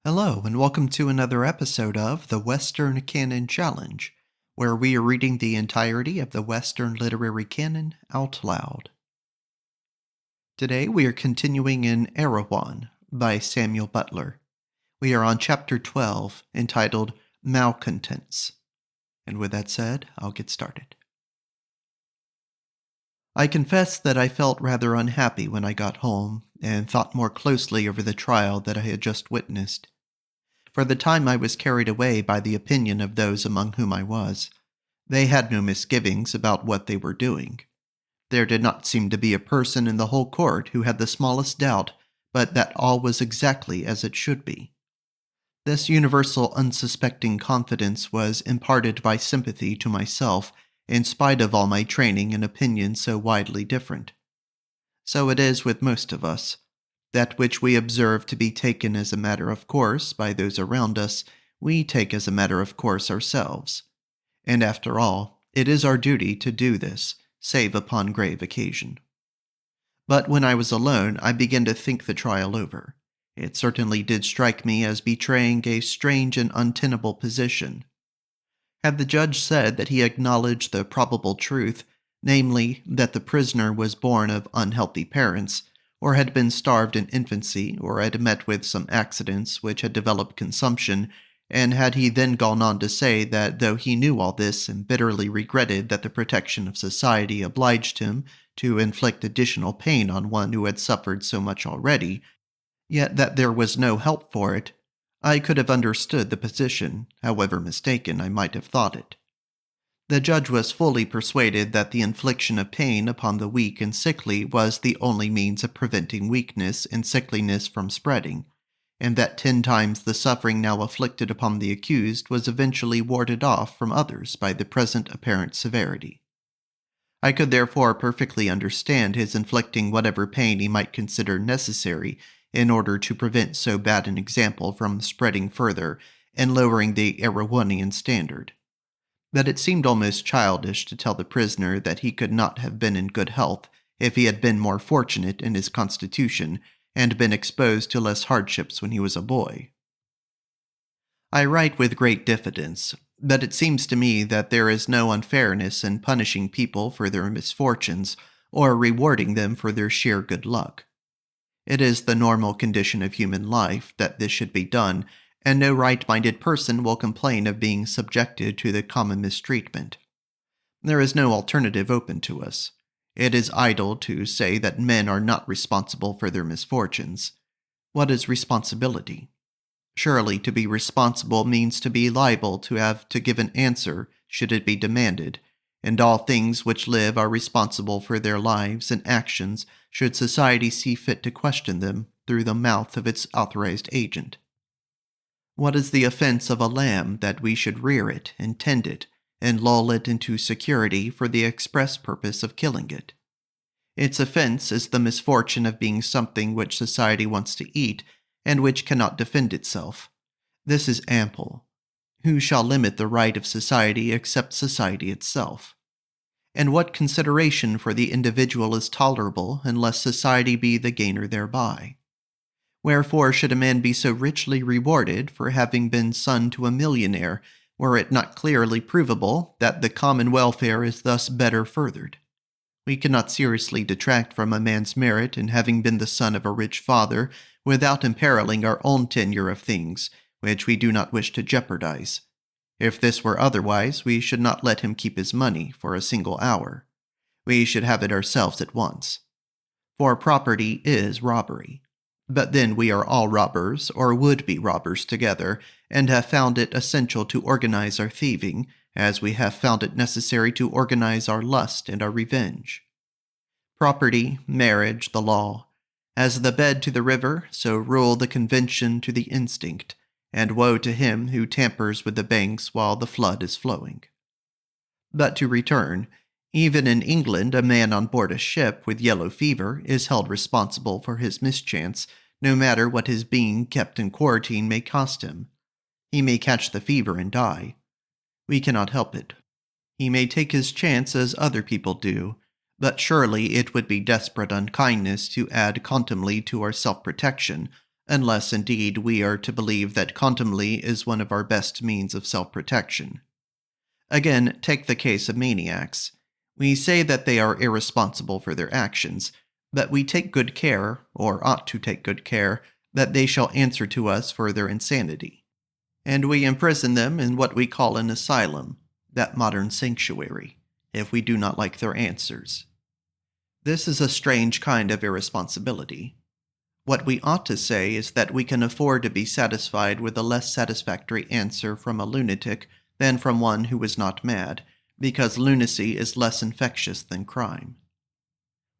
Hello, and welcome to another episode of the Western Canon Challenge, where we are reading the entirety of the Western literary canon out loud. Today we are continuing in Erewhon by Samuel Butler. We are on Chapter 12, entitled Malcontents. And with that said, I'll get started. I confess that I felt rather unhappy when I got home, and thought more closely over the trial that I had just witnessed. For the time I was carried away by the opinion of those among whom I was. They had no misgivings about what they were doing. There did not seem to be a person in the whole court who had the smallest doubt but that all was exactly as it should be. This universal unsuspecting confidence was imparted by sympathy to myself, in spite of all my training and opinions so widely different. So it is with most of us. That which we observe to be taken as a matter of course by those around us, we take as a matter of course ourselves. And after all, it is our duty to do this, save upon grave occasion. But when I was alone, I began to think the trial over. It certainly did strike me as betraying a strange and untenable position. Had the judge said that he acknowledged the probable truth, namely, that the prisoner was born of unhealthy parents, or had been starved in infancy, or had met with some accidents which had developed consumption, and had he then gone on to say that though he knew all this and bitterly regretted that the protection of society obliged him to inflict additional pain on one who had suffered so much already, yet that there was no help for it, I could have understood the position, however mistaken I might have thought it. The judge was fully persuaded that the infliction of pain upon the weak and sickly was the only means of preventing weakness and sickliness from spreading, and that 10 times the suffering now afflicted upon the accused was eventually warded off from others by the present apparent severity. I could therefore perfectly understand his inflicting whatever pain he might consider necessary in order to prevent so bad an example from spreading further and lowering the Erewhonian standard. But it seemed almost childish to tell the prisoner that he could not have been in good health if he had been more fortunate in his constitution and been exposed to less hardships when he was a boy. I write with great diffidence, but it seems to me that there is no unfairness in punishing people for their misfortunes or rewarding them for their sheer good luck. It is the normal condition of human life that this should be done, and no right-minded person will complain of being subjected to the common mistreatment. There is no alternative open to us. It is idle to say that men are not responsible for their misfortunes. What is responsibility? Surely to be responsible means to be liable to have to give an answer should it be demanded, and all things which live are responsible for their lives and actions should society see fit to question them through the mouth of its authorized agent. What is the offense of a lamb that we should rear it and tend it, and lull it into security for the express purpose of killing it? Its offense is the misfortune of being something which society wants to eat, and which cannot defend itself. This is ample. Who shall limit the right of society except society itself? And what consideration for the individual is tolerable unless society be the gainer thereby? Wherefore should a man be so richly rewarded for having been son to a millionaire, were it not clearly provable that the common welfare is thus better furthered? We cannot seriously detract from a man's merit in having been the son of a rich father, without imperiling our own tenure of things, which we do not wish to jeopardize. If this were otherwise, we should not let him keep his money for a single hour. We should have it ourselves at once. For property is robbery. But then we are all robbers, or would be robbers together, and have found it essential to organize our thieving, as we have found it necessary to organize our lust and our revenge. Property, marriage, the law. As the bed to the river, so rule the convention to the instinct, and woe to him who tampers with the banks while the flood is flowing. But to return, even in England a man on board a ship with yellow fever is held responsible for his mischance, no matter what his being kept in quarantine may cost him. He may catch the fever and die. We cannot help it. He may take his chance as other people do, but surely it would be desperate unkindness to add contumely to our self-protection, unless indeed we are to believe that contumely is one of our best means of self-protection. Again, take the case of maniacs. We say that they are irresponsible for their actions, but we take good care, or ought to take good care, that they shall answer to us for their insanity. And we imprison them in what we call an asylum, that modern sanctuary, if we do not like their answers. This is a strange kind of irresponsibility. What we ought to say is that we can afford to be satisfied with a less satisfactory answer from a lunatic than from one who is not mad, because lunacy is less infectious than crime.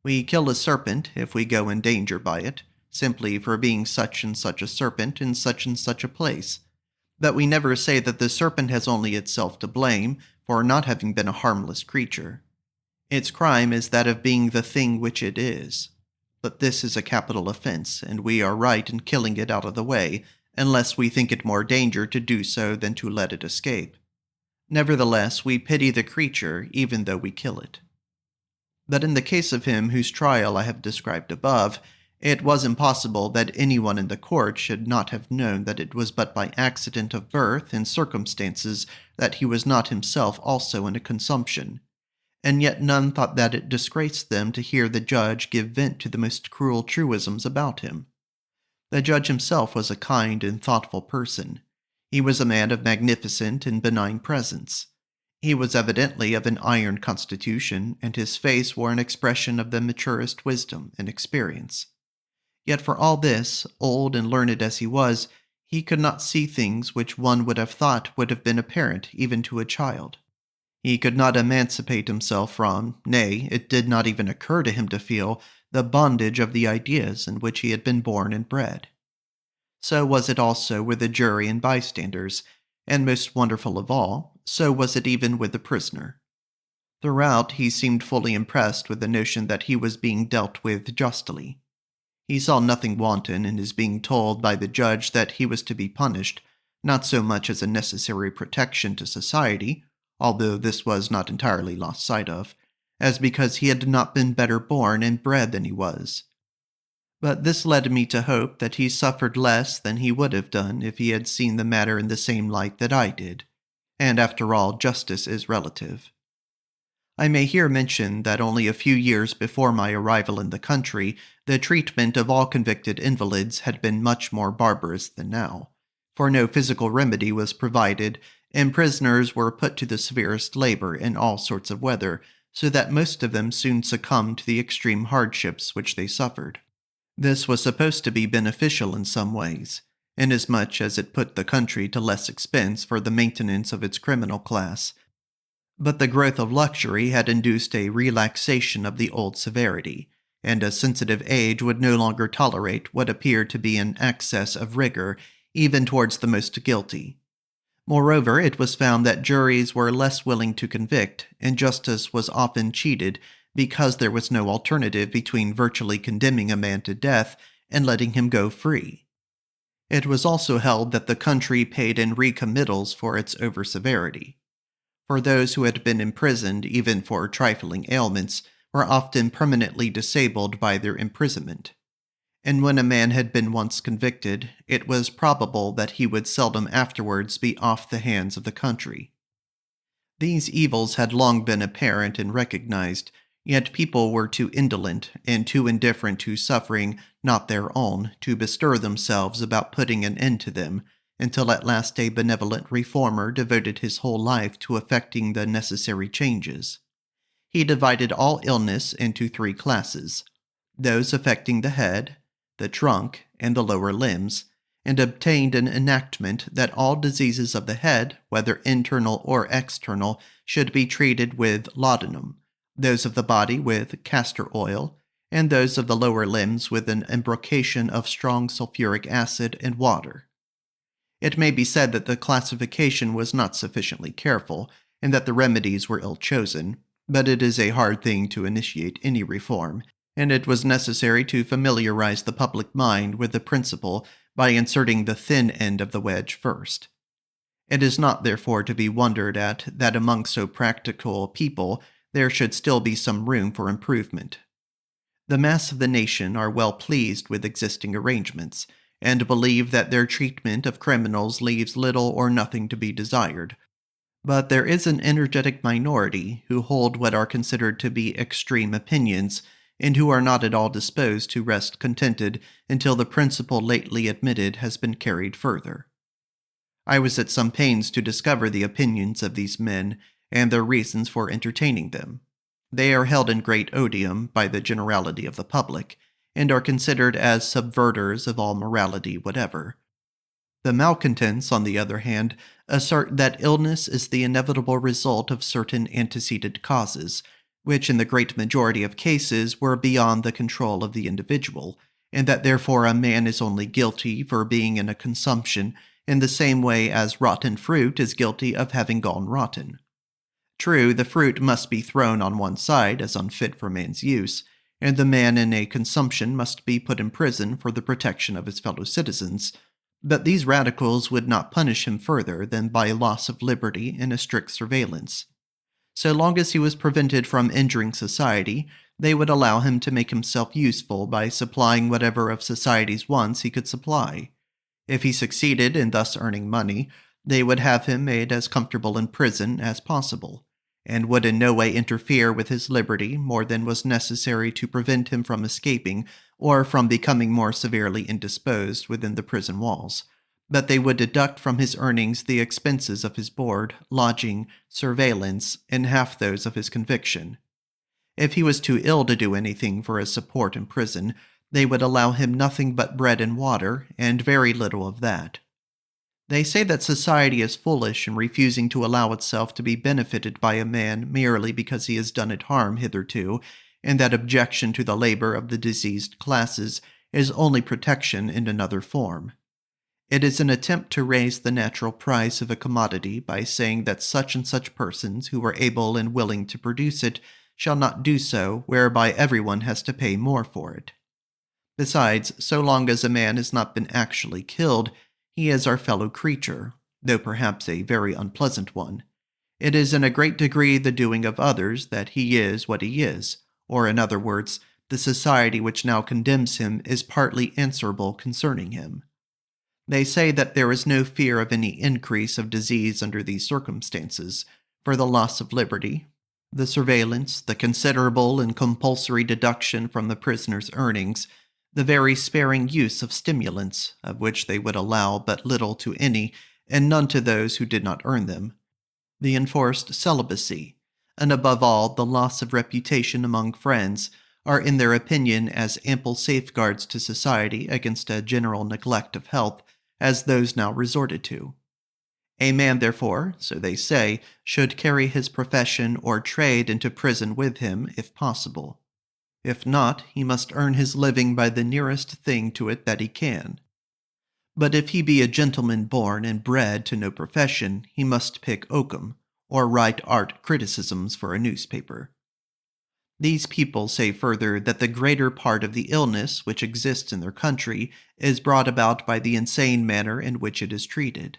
We kill a serpent if we go in danger by it, simply for being such and such a serpent in such and such a place. But we never say that the serpent has only itself to blame for not having been a harmless creature. Its crime is that of being the thing which it is. But this is a capital offense, and we are right in killing it out of the way, unless we think it more danger to do so than to let it escape. Nevertheless, we pity the creature even though we kill it. But in the case of him whose trial I have described above, it was impossible that anyone in the court should not have known that it was but by accident of birth and circumstances that he was not himself also in a consumption, and yet none thought that it disgraced them to hear the judge give vent to the most cruel truisms about him. The judge himself was a kind and thoughtful person. He was a man of magnificent and benign presence. He was evidently of an iron constitution, and his face wore an expression of the maturest wisdom and experience. Yet for all this, old and learned as he was, he could not see things which one would have thought would have been apparent even to a child. He could not emancipate himself from, nay, it did not even occur to him to feel, the bondage of the ideas in which he had been born and bred. So was it also with the jury and bystanders, and most wonderful of all, so was it even with the prisoner. Throughout, he seemed fully impressed with the notion that he was being dealt with justly. He saw nothing wanton in his being told by the judge that he was to be punished, not so much as a necessary protection to society, although this was not entirely lost sight of, as because he had not been better born and bred than he was. But this led me to hope that he suffered less than he would have done if he had seen the matter in the same light that I did, and after all, justice is relative. I may here mention that only a few years before my arrival in the country, the treatment of all convicted invalids had been much more barbarous than now, for no physical remedy was provided, and prisoners were put to the severest labor in all sorts of weather, so that most of them soon succumbed to the extreme hardships which they suffered. This was supposed to be beneficial in some ways, inasmuch as it put the country to less expense for the maintenance of its criminal class. But the growth of luxury had induced a relaxation of the old severity, and a sensitive age would no longer tolerate what appeared to be an excess of rigor, even towards the most guilty. Moreover, it was found that juries were less willing to convict, and justice was often cheated because there was no alternative between virtually condemning a man to death and letting him go free. It was also held that the country paid in recommittals for its over-severity. For those who had been imprisoned even for trifling ailments were often permanently disabled by their imprisonment. And when a man had been once convicted, it was probable that he would seldom afterwards be off the hands of the country. These evils had long been apparent and recognized, yet people were too indolent and too indifferent to suffering not their own to bestir themselves about putting an end to them, until at last a benevolent reformer devoted his whole life to effecting the necessary changes. He divided all illness into 3 classes, those affecting the head, the trunk, and the lower limbs, and obtained an enactment that all diseases of the head, whether internal or external, should be treated with laudanum, those of the body with castor oil, and those of the lower limbs with an embrocation of strong sulfuric acid and water. It may be said that the classification was not sufficiently careful, and that the remedies were ill chosen, but it is a hard thing to initiate any reform, and it was necessary to familiarize the public mind with the principle by inserting the thin end of the wedge first. It is not therefore to be wondered at that among so practical people there should still be some room for improvement. The mass of the nation are well pleased with existing arrangements, and believe that their treatment of criminals leaves little or nothing to be desired. But there is an energetic minority who hold what are considered to be extreme opinions, and who are not at all disposed to rest contented until the principle lately admitted has been carried further. I was at some pains to discover the opinions of these men, and their reasons for entertaining them. They are held in great odium by the generality of the public, and are considered as subverters of all morality whatever. The malcontents, on the other hand, assert that illness is the inevitable result of certain antecedent causes, which in the great majority of cases were beyond the control of the individual, and that therefore a man is only guilty for being in a consumption in the same way as rotten fruit is guilty of having gone rotten. True, the fruit must be thrown on one side as unfit for man's use, and the man in a consumption must be put in prison for the protection of his fellow citizens, but these radicals would not punish him further than by loss of liberty and a strict surveillance. So long as he was prevented from injuring society, they would allow him to make himself useful by supplying whatever of society's wants he could supply. If he succeeded in thus earning money, they would have him made as comfortable in prison as possible, and would in no way interfere with his liberty more than was necessary to prevent him from escaping or from becoming more severely indisposed within the prison walls. But they would deduct from his earnings the expenses of his board, lodging, surveillance, and half those of his conviction. If he was too ill to do anything for his support in prison, they would allow him nothing but bread and water, and very little of that. They say that society is foolish in refusing to allow itself to be benefited by a man merely because he has done it harm hitherto, and that objection to the labor of the diseased classes is only protection in another form. It is an attempt to raise the natural price of a commodity by saying that such and such persons who are able and willing to produce it shall not do so, whereby everyone has to pay more for it. Besides, so long as a man has not been actually killed, he is our fellow creature, though perhaps a very unpleasant one. It is in a great degree the doing of others that he is what he is, or in other words, the society which now condemns him is partly answerable concerning him. They say that there is no fear of any increase of disease under these circumstances, for the loss of liberty, the surveillance, the considerable and compulsory deduction from the prisoner's earnings, the very sparing use of stimulants, of which they would allow but little to any, and none to those who did not earn them, the enforced celibacy, and above all the loss of reputation among friends, are in their opinion as ample safeguards to society against a general neglect of health as those now resorted to. A man, therefore, so they say, should carry his profession or trade into prison with him, if possible. If not, he must earn his living by the nearest thing to it that he can. But if he be a gentleman born and bred to no profession, he must pick oakum, or write art criticisms for a newspaper. These people say further that the greater part of the illness which exists in their country is brought about by the insane manner in which it is treated.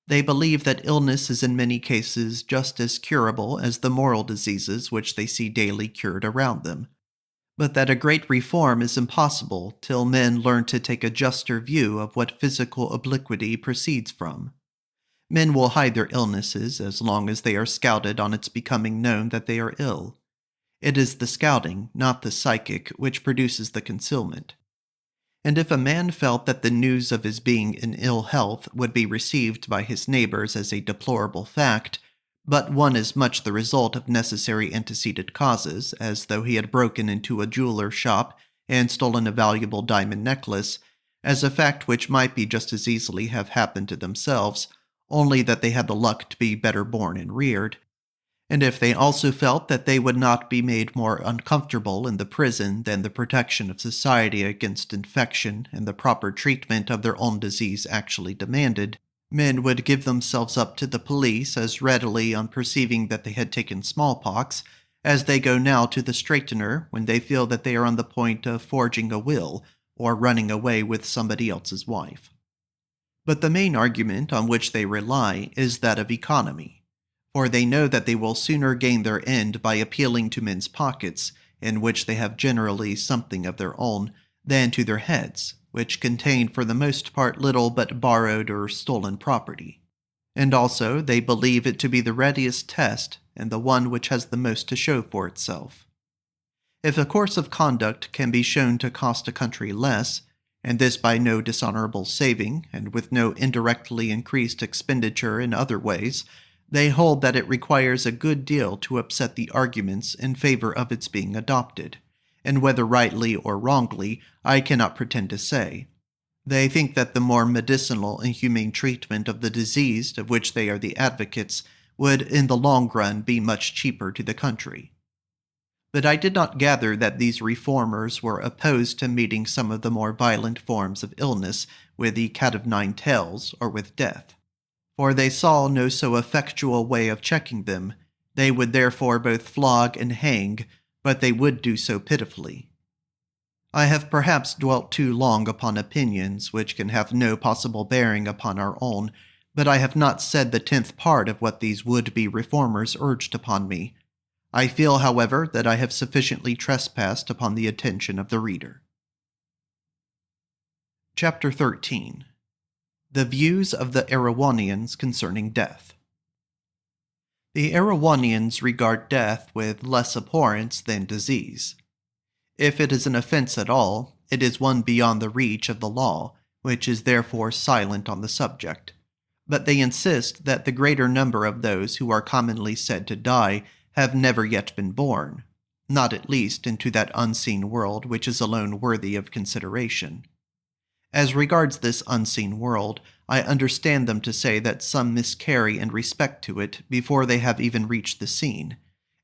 They believe that illness is in many cases just as curable as the moral diseases which they see daily cured around them, but that a great reform is impossible till men learn to take a juster view of what physical obliquity proceeds from. Men will hide their illnesses as long as they are scouted on its becoming known that they are ill. It is the scouting, not the psychic, which produces the concealment. And if a man felt that the news of his being in ill health would be received by his neighbors as a deplorable fact, but one as much the result of necessary antecedent causes as though he had broken into a jeweler's shop and stolen a valuable diamond necklace, as a fact which might be just as easily have happened to themselves, only that they had the luck to be better born and reared, and if they also felt that they would not be made more uncomfortable in the prison than the protection of society against infection and the proper treatment of their own disease actually demanded, men would give themselves up to the police as readily on perceiving that they had taken smallpox as they go now to the straightener when they feel that they are on the point of forging a will or running away with somebody else's wife. But the main argument on which they rely is that of economy, for they know that they will sooner gain their end by appealing to men's pockets, in which they have generally something of their own, than to their heads, which contain for the most part little but borrowed or stolen property. And also, they believe it to be the readiest test and the one which has the most to show for itself. If a course of conduct can be shown to cost a country less, and this by no dishonorable saving, and with no indirectly increased expenditure in other ways, they hold that it requires a good deal to upset the arguments in favor of its being adopted, and whether rightly or wrongly, I cannot pretend to say. They think that the more medicinal and humane treatment of the diseased of which they are the advocates would in the long run be much cheaper to the country. But I did not gather that these reformers were opposed to meeting some of the more violent forms of illness with the cat of nine tails or with death. For they saw no so effectual way of checking them. They would therefore both flog and hang, but they would do so pitifully. I have perhaps dwelt too long upon opinions which can have no possible bearing upon our own, but I have not said the 10th part of what these would-be reformers urged upon me. I feel, however, that I have sufficiently trespassed upon the attention of the reader. Chapter 13. The Views of the Erewhonians Concerning Death. The Erewhonians regard death with less abhorrence than disease. If it is an offense at all, it is one beyond the reach of the law, which is therefore silent on the subject. But they insist that the greater number of those who are commonly said to die have never yet been born, not at least into that unseen world which is alone worthy of consideration. As regards this unseen world, I understand them to say that some miscarry in respect to it before they have even reached the scene,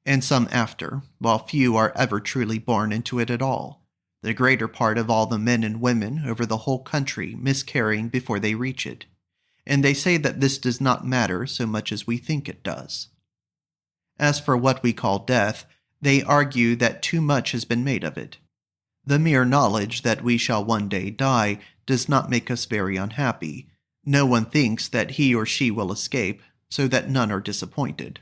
and some after, while few are ever truly born into it at all, the greater part of all the men and women over the whole country miscarrying before they reach it, and they say that this does not matter so much as we think it does. As for what we call death, they argue that too much has been made of it. The mere knowledge that we shall one day die does not make us very unhappy. No one thinks that he or she will escape, so that none are disappointed.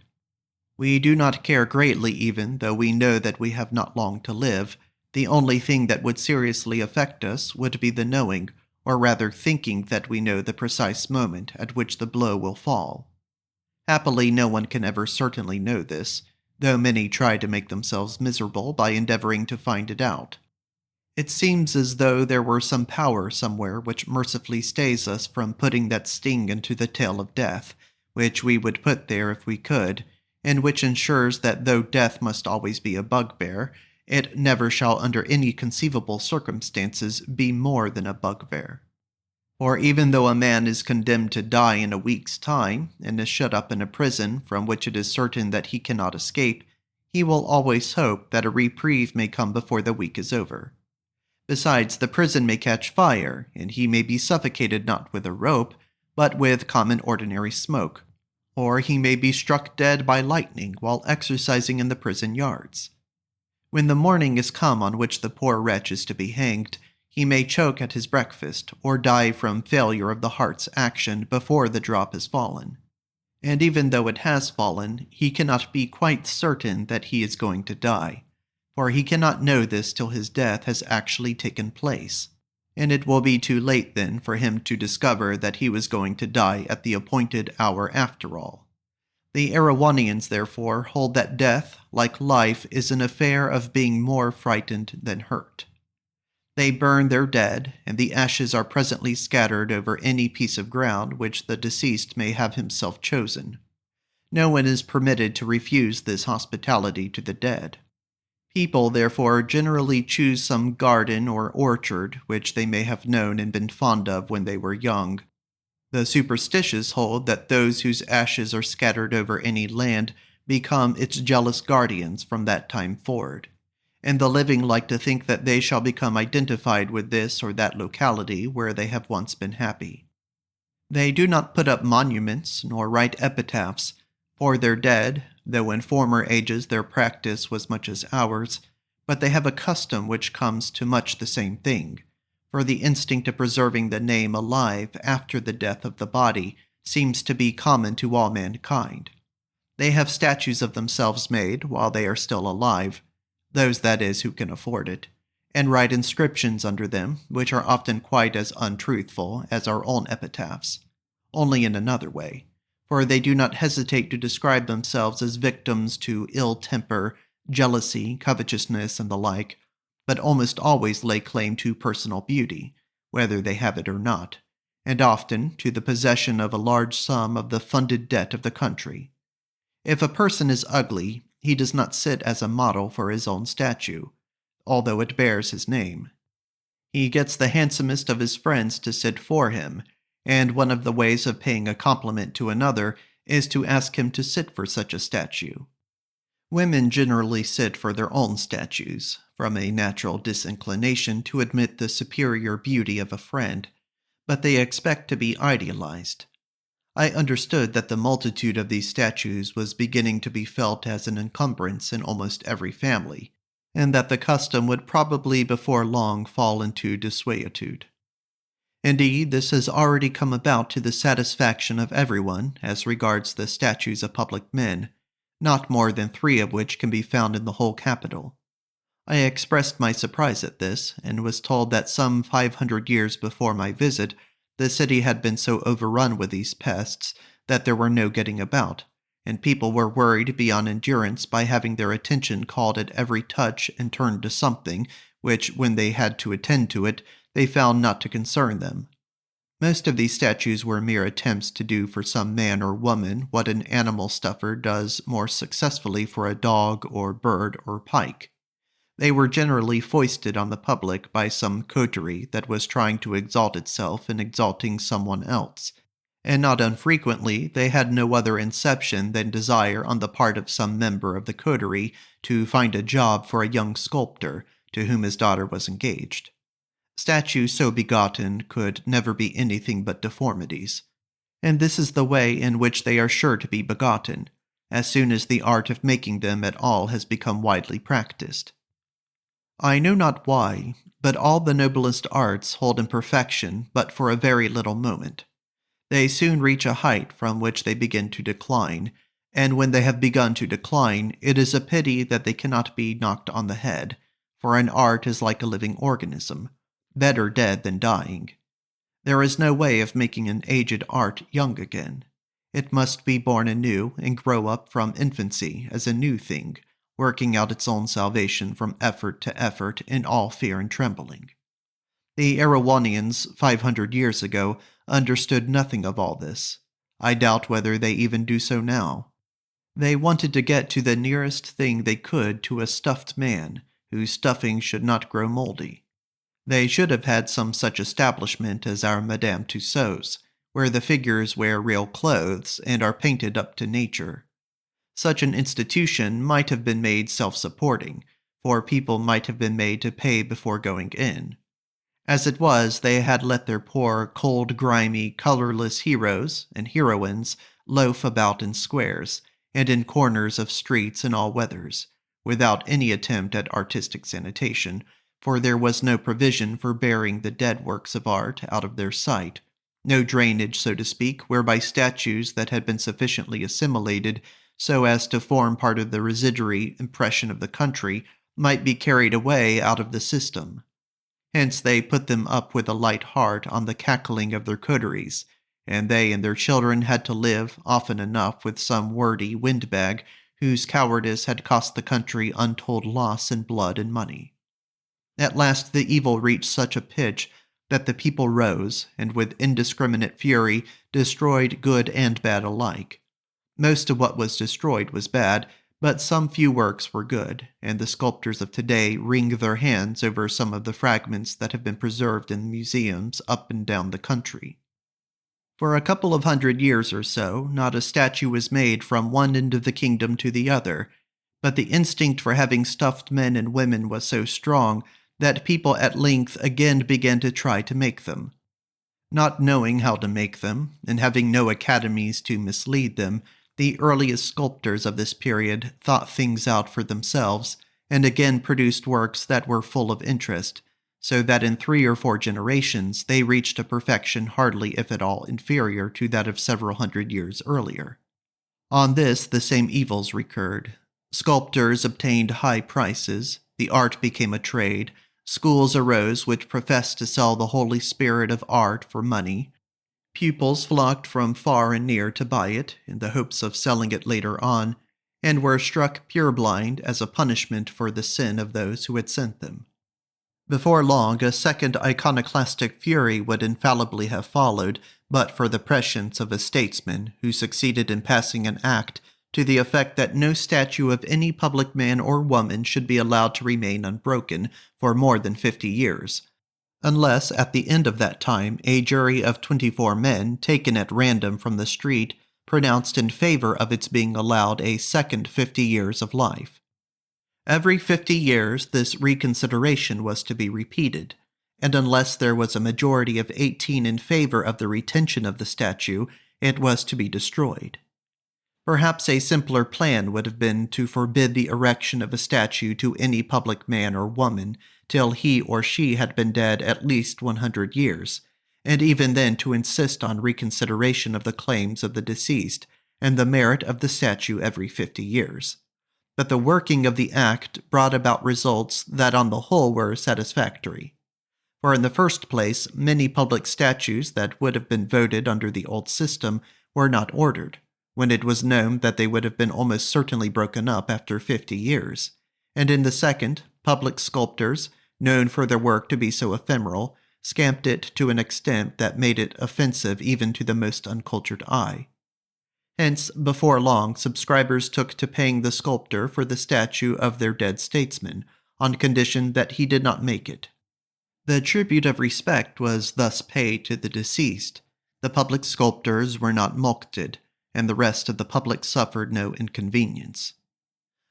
We do not care greatly even though we know that we have not long to live. The only thing that would seriously affect us would be the knowing, or rather thinking that we know the precise moment at which the blow will fall. Happily, no one can ever certainly know this, though many try to make themselves miserable by endeavoring to find it out. It seems as though there were some power somewhere which mercifully stays us from putting that sting into the tail of death, which we would put there if we could, and which ensures that though death must always be a bugbear, it never shall under any conceivable circumstances be more than a bugbear. For even though a man is condemned to die in a week's time, and is shut up in a prison from which it is certain that he cannot escape, he will always hope that a reprieve may come before the week is over. Besides, the prison may catch fire, and he may be suffocated not with a rope, but with common ordinary smoke, or he may be struck dead by lightning while exercising in the prison yards. When the morning is come on which the poor wretch is to be hanged, he may choke at his breakfast, or die from failure of the heart's action before the drop has fallen. And even though it has fallen, he cannot be quite certain that he is going to die, for he cannot know this till his death has actually taken place, and it will be too late then for him to discover that he was going to die at the appointed hour after all. The Erewhonians, therefore, hold that death, like life, is an affair of being more frightened than hurt. They burn their dead, and the ashes are presently scattered over any piece of ground which the deceased may have himself chosen. No one is permitted to refuse this hospitality to the dead. People, therefore, generally choose some garden or orchard which they may have known and been fond of when they were young. The superstitious hold that those whose ashes are scattered over any land become its jealous guardians from that time forward, and the living like to think that they shall become identified with this or that locality where they have once been happy. They do not put up monuments nor write epitaphs, for their dead, though in former ages their practice was much as ours, but they have a custom which comes to much the same thing, for the instinct of preserving the name alive after the death of the body seems to be common to all mankind. They have statues of themselves made while they are still alive, those that is who can afford it, and write inscriptions under them, which are often quite as untruthful as our own epitaphs, only in another way, for they do not hesitate to describe themselves as victims to ill temper, jealousy, covetousness, and the like, but almost always lay claim to personal beauty, whether they have it or not, and often to the possession of a large sum of the funded debt of the country. If a person is ugly, he does not sit as a model for his own statue, although it bears his name. He gets the handsomest of his friends to sit for him, and one of the ways of paying a compliment to another is to ask him to sit for such a statue. Women generally sit for their own statues, from a natural disinclination to admit the superior beauty of a friend, but they expect to be idealized. I understood that the multitude of these statues was beginning to be felt as an encumbrance in almost every family, and that the custom would probably before long fall into desuetude. Indeed, this has already come about to the satisfaction of everyone as regards the statues of public men, not more than 3 of which can be found in the whole capital. I expressed my surprise at this, and was told that some 500 years before my visit, the city had been so overrun with these pests that there were no getting about, and people were worried beyond endurance by having their attention called at every touch and turned to something which, when they had to attend to it, they found not to concern them. Most of these statues were mere attempts to do for some man or woman what an animal stuffer does more successfully for a dog or bird or pike. They were generally foisted on the public by some coterie that was trying to exalt itself in exalting someone else, and not unfrequently they had no other inception than desire on the part of some member of the coterie to find a job for a young sculptor to whom his daughter was engaged. Statues so begotten could never be anything but deformities, and this is the way in which they are sure to be begotten, as soon as the art of making them at all has become widely practiced. I know not why, but all the noblest arts hold in perfection but for a very little moment. They soon reach a height from which they begin to decline, and when they have begun to decline, it is a pity that they cannot be knocked on the head, for an art is like a living organism, better dead than dying. There is no way of making an aged art young again. It must be born anew and grow up from infancy as a new thing, working out its own salvation from effort to effort in all fear and trembling. The Erewhonians 500 years ago understood nothing of all this. I doubt whether they even do so now. They wanted to get to the nearest thing they could to a stuffed man, whose stuffing should not grow moldy. They should have had some such establishment as our Madame Tussauds, where the figures wear real clothes and are painted up to nature. Such an institution might have been made self-supporting, for people might have been made to pay before going in. As it was, they had let their poor, cold, grimy, colorless heroes and heroines loaf about in squares, and in corners of streets in all weathers, without any attempt at artistic sanitation, for there was no provision for burying the dead works of art out of their sight, no drainage, so to speak, whereby statues that had been sufficiently assimilated so as to form part of the residuary impression of the country might be carried away out of the system. Hence they put them up with a light heart on the cackling of their coteries, and they and their children had to live, often enough, with some wordy windbag whose cowardice had cost the country untold loss in blood and money. At last the evil reached such a pitch that the people rose, and with indiscriminate fury destroyed good and bad alike. Most of what was destroyed was bad, but some few works were good, and the sculptors of today wring their hands over some of the fragments that have been preserved in museums up and down the country. For a couple of 100 years or so, not a statue was made from one end of the kingdom to the other, but the instinct for having stuffed men and women was so strong that people at length again began to try to make them. Not knowing how to make them, and having no academies to mislead them, the earliest sculptors of this period thought things out for themselves, and again produced works that were full of interest, so that in 3 or 4 generations they reached a perfection hardly if at all inferior to that of several hundred years earlier. On this the same evils recurred. Sculptors obtained high prices, the art became a trade, Schools arose which professed to sell the holy spirit of art for money. Pupils flocked from far and near to buy it, in the hopes of selling it later on, and were struck purblind as a punishment for the sin of those who had sent them. Before long, a second iconoclastic fury would infallibly have followed, but for the prescience of a statesman who succeeded in passing an act to the effect that no statue of any public man or woman should be allowed to remain unbroken for more than 50 years, unless at the end of that time a jury of 24 men taken at random from the street pronounced in favor of its being allowed a second 50 years of life. Every 50 years this reconsideration was to be repeated, and unless there was a majority of 18 in favor of the retention of the statue, it was to be destroyed. Perhaps a simpler plan would have been to forbid the erection of a statue to any public man or woman till he or she had been dead at least 100 years, and even then to insist on reconsideration of the claims of the deceased and the merit of the statue every 50 years. But the working of the act brought about results that on the whole were satisfactory. For in the first place, many public statues that would have been voted under the old system were not ordered, when it was known that they would have been almost certainly broken up after 50 years. And in the second, public sculptors, known for their work to be so ephemeral, scamped it to an extent that made it offensive even to the most uncultured eye. Hence, before long, subscribers took to paying the sculptor for the statue of their dead statesman, on condition that he did not make it. The tribute of respect was thus paid to the deceased. The public sculptors were not mulcted, and the rest of the public suffered no inconvenience.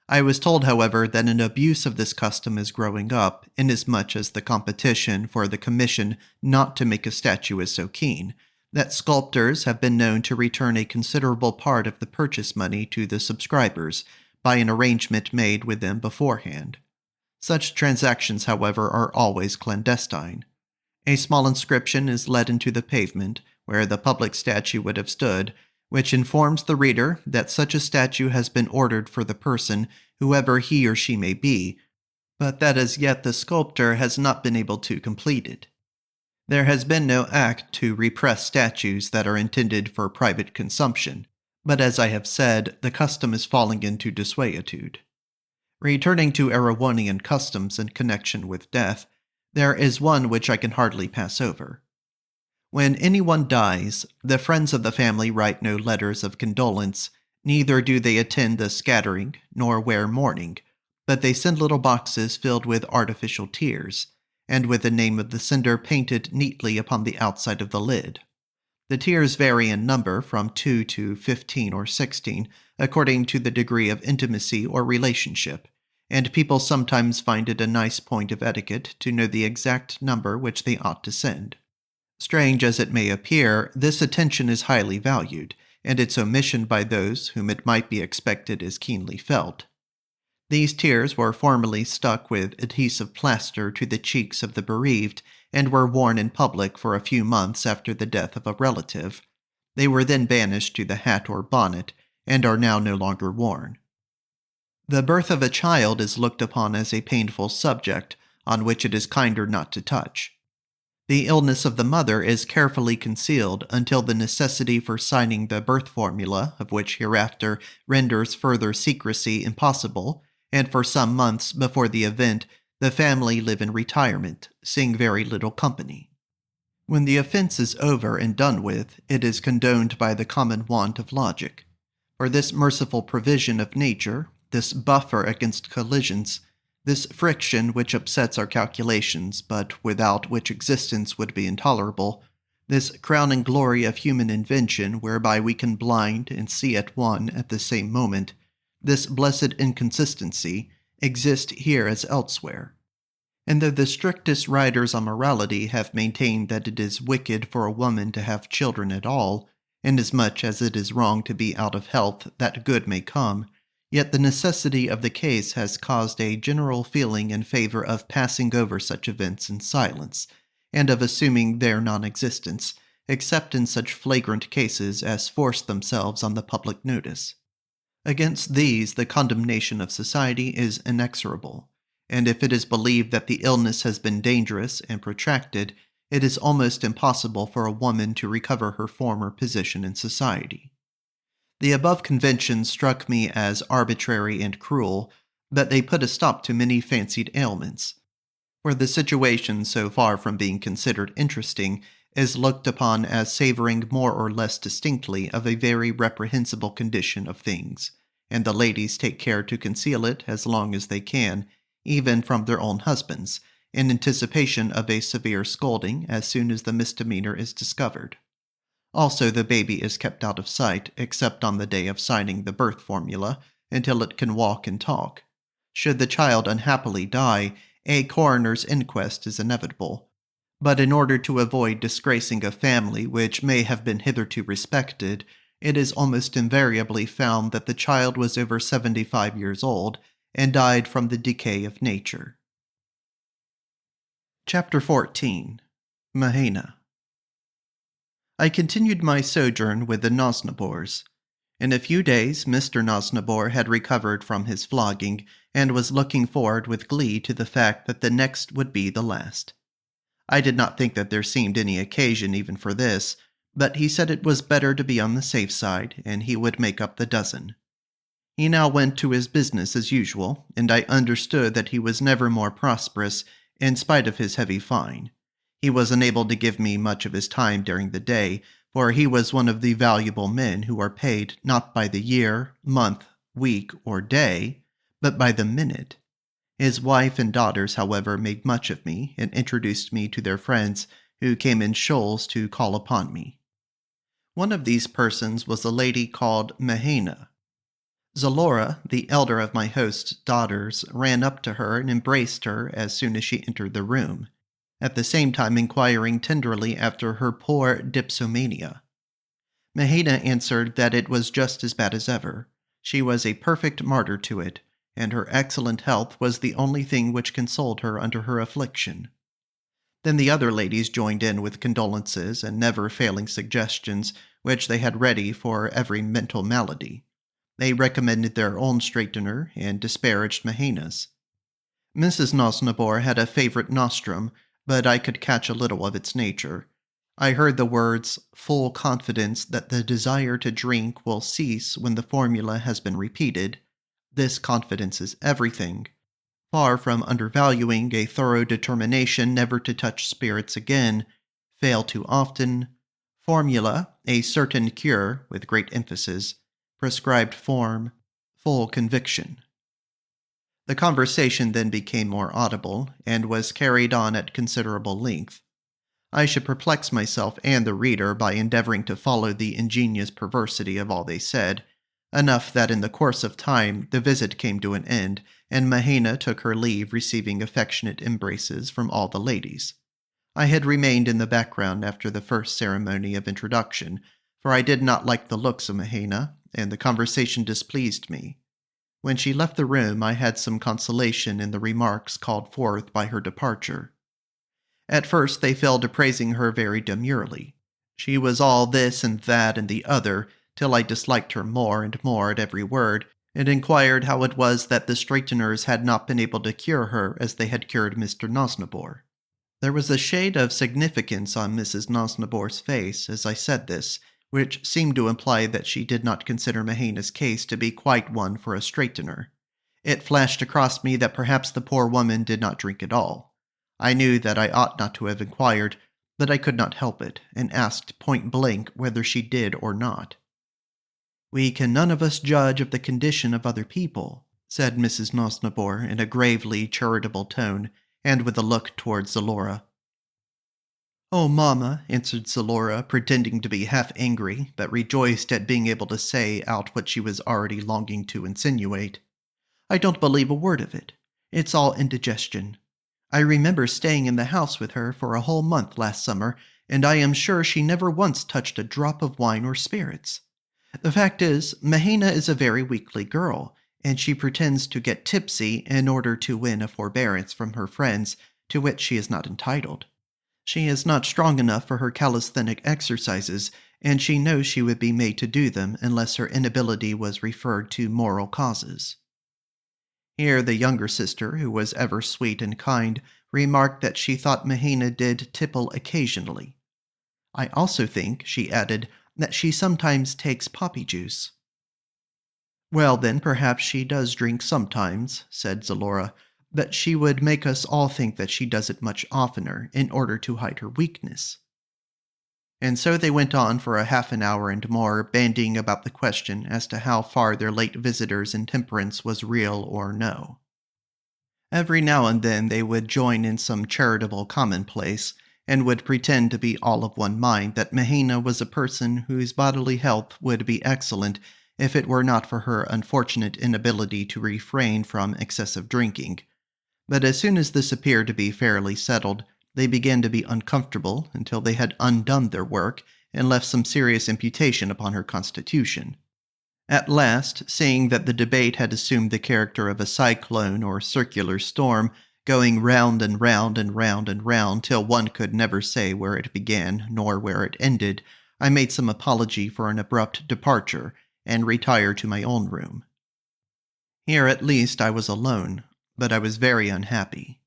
I was told, however, that an abuse of this custom is growing up, inasmuch as the competition for the commission not to make a statue is so keen, that sculptors have been known to return a considerable part of the purchase money to the subscribers by an arrangement made with them beforehand. Such transactions, however, are always clandestine. A small inscription is let into the pavement, where the public statue would have stood, which informs the reader that such a statue has been ordered for the person, whoever he or she may be, but that as yet the sculptor has not been able to complete it. There has been no act to repress statues that are intended for private consumption, but as I have said, the custom is falling into desuetude. Returning to Erewhonian customs in connection with death, there is one which I can hardly pass over. When anyone dies, the friends of the family write no letters of condolence, neither do they attend the scattering, nor wear mourning, but they send little boxes filled with artificial tears, and with the name of the sender painted neatly upon the outside of the lid. The tears vary in number from 2 to 15 or 16, according to the degree of intimacy or relationship, and people sometimes find it a nice point of etiquette to know the exact number which they ought to send. Strange as it may appear, this attention is highly valued, and its omission by those whom it might be expected is keenly felt. These tears were formerly stuck with adhesive plaster to the cheeks of the bereaved, and were worn in public for a few months after the death of a relative. They were then banished to the hat or bonnet, and are now no longer worn. The birth of a child is looked upon as a painful subject, on which it is kinder not to touch. The illness of the mother is carefully concealed until the necessity for signing the birth formula, of which hereafter renders further secrecy impossible, and for some months before the event, the family live in retirement, seeing very little company. When the offense is over and done with, it is condoned by the common want of logic. For this merciful provision of nature, this buffer against collisions, this friction which upsets our calculations, but without which existence would be intolerable, this crowning glory of human invention whereby we can blind and see at one at the same moment, this blessed inconsistency, exist here as elsewhere. And though the strictest writers on morality have maintained that it is wicked for a woman to have children at all, inasmuch as it is wrong to be out of health that good may come, yet the necessity of the case has caused a general feeling in favor of passing over such events in silence, and of assuming their non-existence, except in such flagrant cases as force themselves on the public notice. Against these the condemnation of society is inexorable, and if it is believed that the illness has been dangerous and protracted, it is almost impossible for a woman to recover her former position in society. The above conventions struck me as arbitrary and cruel, but they put a stop to many fancied ailments. For the situation, so far from being considered interesting, is looked upon as savoring more or less distinctly of a very reprehensible condition of things, and the ladies take care to conceal it as long as they can, even from their own husbands, in anticipation of a severe scolding as soon as the misdemeanor is discovered. Also, the baby is kept out of sight, except on the day of signing the birth formula, until it can walk and talk. Should the child unhappily die, a coroner's inquest is inevitable. But in order to avoid disgracing a family which may have been hitherto respected, it is almost invariably found that the child was over 75 years old and died from the decay of nature. Chapter 14. Mahaina. I continued my sojourn with the Nosnibors. In a few days, Mr. Nosnibor had recovered from his flogging, and was looking forward with glee to the fact that the next would be the last. I did not think that there seemed any occasion even for this, but he said it was better to be on the safe side, and he would make up the dozen. He now went to his business as usual, and I understood that he was never more prosperous, in spite of his heavy fine. He was unable to give me much of his time during the day, for he was one of the valuable men who are paid not by the year, month, week, or day, but by the minute. His wife and daughters, however, made much of me, and introduced me to their friends, who came in shoals to call upon me. One of these persons was a lady called Mahaina. Zalora, the elder of my host's daughters, ran up to her and embraced her as soon as she entered the room, at the same time inquiring tenderly after her poor dipsomania. Mahaina answered that it was just as bad as ever. She was a perfect martyr to it, and her excellent health was the only thing which consoled her under her affliction. Then the other ladies joined in with condolences and never-failing suggestions which they had ready for every mental malady. They recommended their own straightener and disparaged Mahaina's. Mrs. Nosnibor had a favorite nostrum, but I could catch a little of its nature. I heard the words, "full confidence that the desire to drink will cease when the formula has been repeated. This confidence is everything. Far from undervaluing a thorough determination never to touch spirits again. Fail too often. Formula, a certain cure," with great emphasis. Prescribed form, full conviction. The conversation then became more audible, and was carried on at considerable length. I should perplex myself and the reader by endeavoring to follow the ingenious perversity of all they said, enough that in the course of time the visit came to an end, and Mahaina took her leave, receiving affectionate embraces from all the ladies. I had remained in the background after the first ceremony of introduction, for I did not like the looks of Mahaina, and the conversation displeased me. When she left the room, I had some consolation in the remarks called forth by her departure. At first they fell to praising her very demurely. She was all this and that and the other, till I disliked her more and more at every word, and inquired how it was that the straighteners had not been able to cure her as they had cured Mr. Nosnibor. There was a shade of significance on Mrs. Nosnibor's face as I said this, which seemed to imply that she did not consider Mahaina's case to be quite one for a straightener. It flashed across me that perhaps the poor woman did not drink at all. I knew that I ought not to have inquired, but I could not help it, and asked point-blank whether she did or not. "We can none of us judge of the condition of other people," said Mrs. Nosnibor in a gravely charitable tone, and with a look towards Zalora. "Oh, mamma," answered Zalora, pretending to be half angry, but rejoiced at being able to say out what she was already longing to insinuate. "I don't believe a word of it. It's all indigestion. I remember staying in the house with her for a whole month last summer, and I am sure she never once touched a drop of wine or spirits. The fact is, Mahaina is a very weakly girl, and she pretends to get tipsy in order to win a forbearance from her friends to which she is not entitled. She is not strong enough for her calisthenic exercises, and she knows she would be made to do them unless her inability was referred to moral causes." Here the younger sister, who was ever sweet and kind, remarked that she thought Mahaina did tipple occasionally. I also think, she added, that she sometimes takes poppy juice. Well, then, perhaps she does drink sometimes, said Zalora, but she would make us all think that she does it much oftener, in order to hide her weakness. And so they went on for a half an hour and more, bandying about the question as to how far their late visitor's intemperance was real or no. Every now and then they would join in some charitable commonplace, and would pretend to be all of one mind that Mahaina was a person whose bodily health would be excellent if it were not for her unfortunate inability to refrain from excessive drinking. But as soon as this appeared to be fairly settled, they began to be uncomfortable until they had undone their work and left some serious imputation upon her constitution. At last, seeing that the debate had assumed the character of a cyclone or circular storm, going round and round and round and round till one could never say where it began nor where it ended, I made some apology for an abrupt departure, and retired to my own room. Here at least I was alone, but I was very unhappy.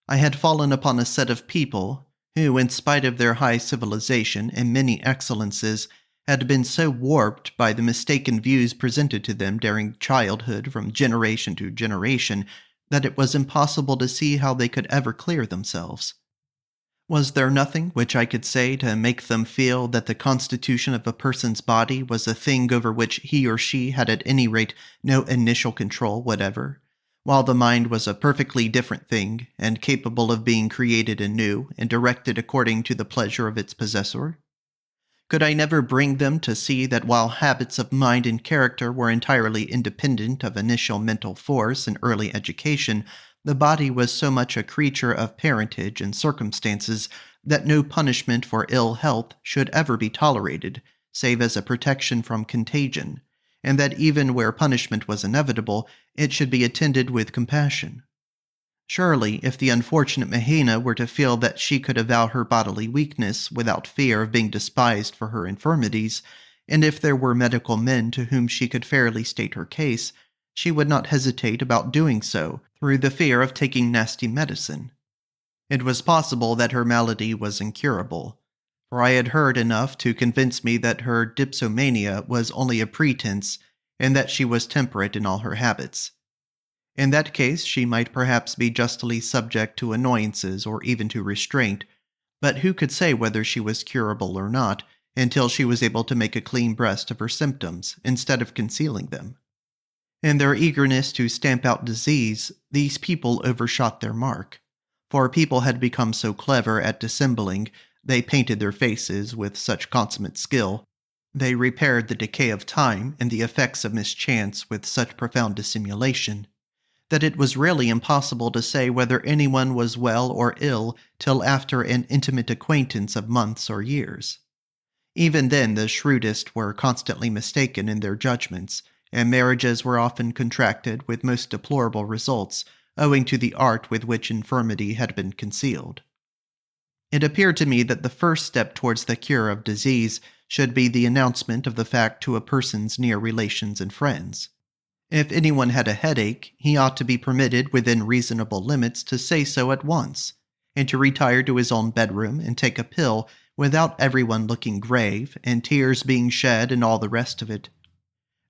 I had fallen upon a set of people who, in spite of their high civilization and many excellences, had been so warped by the mistaken views presented to them during childhood from generation to generation that it was impossible to see how they could ever clear themselves. Was there nothing which I could say to make them feel that the constitution of a person's body was a thing over which he or she had at any rate no initial control whatever, while the mind was a perfectly different thing, and capable of being created anew and directed according to the pleasure of its possessor? Could I never bring them to see that while habits of mind and character were entirely independent of initial mental force and early education, the body was so much a creature of parentage and circumstances that no punishment for ill health should ever be tolerated, save as a protection from contagion, and that even where punishment was inevitable, it should be attended with compassion? Surely, if the unfortunate Mahaina were to feel that she could avow her bodily weakness without fear of being despised for her infirmities, and if there were medical men to whom she could fairly state her case, she would not hesitate about doing so through the fear of taking nasty medicine. It was possible that her malady was incurable, for I had heard enough to convince me that her dipsomania was only a pretense, and that she was temperate in all her habits. In that case, she might perhaps be justly subject to annoyances or even to restraint, but who could say whether she was curable or not, until she was able to make a clean breast of her symptoms, instead of concealing them? In their eagerness to stamp out disease, these people overshot their mark, for people had become so clever at dissembling, they painted their faces with such consummate skill, they repaired the decay of time and the effects of mischance with such profound dissimulation, that it was really impossible to say whether anyone was well or ill till after an intimate acquaintance of months or years. Even then the shrewdest were constantly mistaken in their judgments, and marriages were often contracted with most deplorable results, owing to the art with which infirmity had been concealed. It appeared to me that the first step towards the cure of disease should be the announcement of the fact to a person's near relations and friends. If anyone had a headache, he ought to be permitted within reasonable limits to say so at once, and to retire to his own bedroom and take a pill without everyone looking grave, and tears being shed and all the rest of it.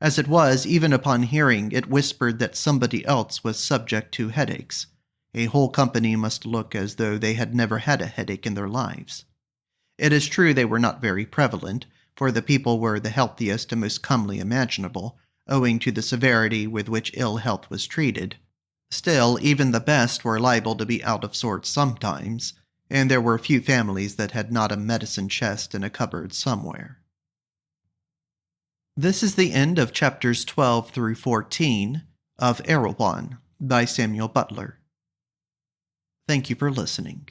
As it was, even upon hearing it whispered that somebody else was subject to headaches, a whole company must look as though they had never had a headache in their lives. It is true they were not very prevalent, for the people were the healthiest and most comely imaginable, owing to the severity with which ill health was treated. Still, even the best were liable to be out of sorts sometimes, and there were few families that had not a medicine chest in a cupboard somewhere. This is the end of chapters 12 through 14 of Erewhon by Samuel Butler. Thank you for listening.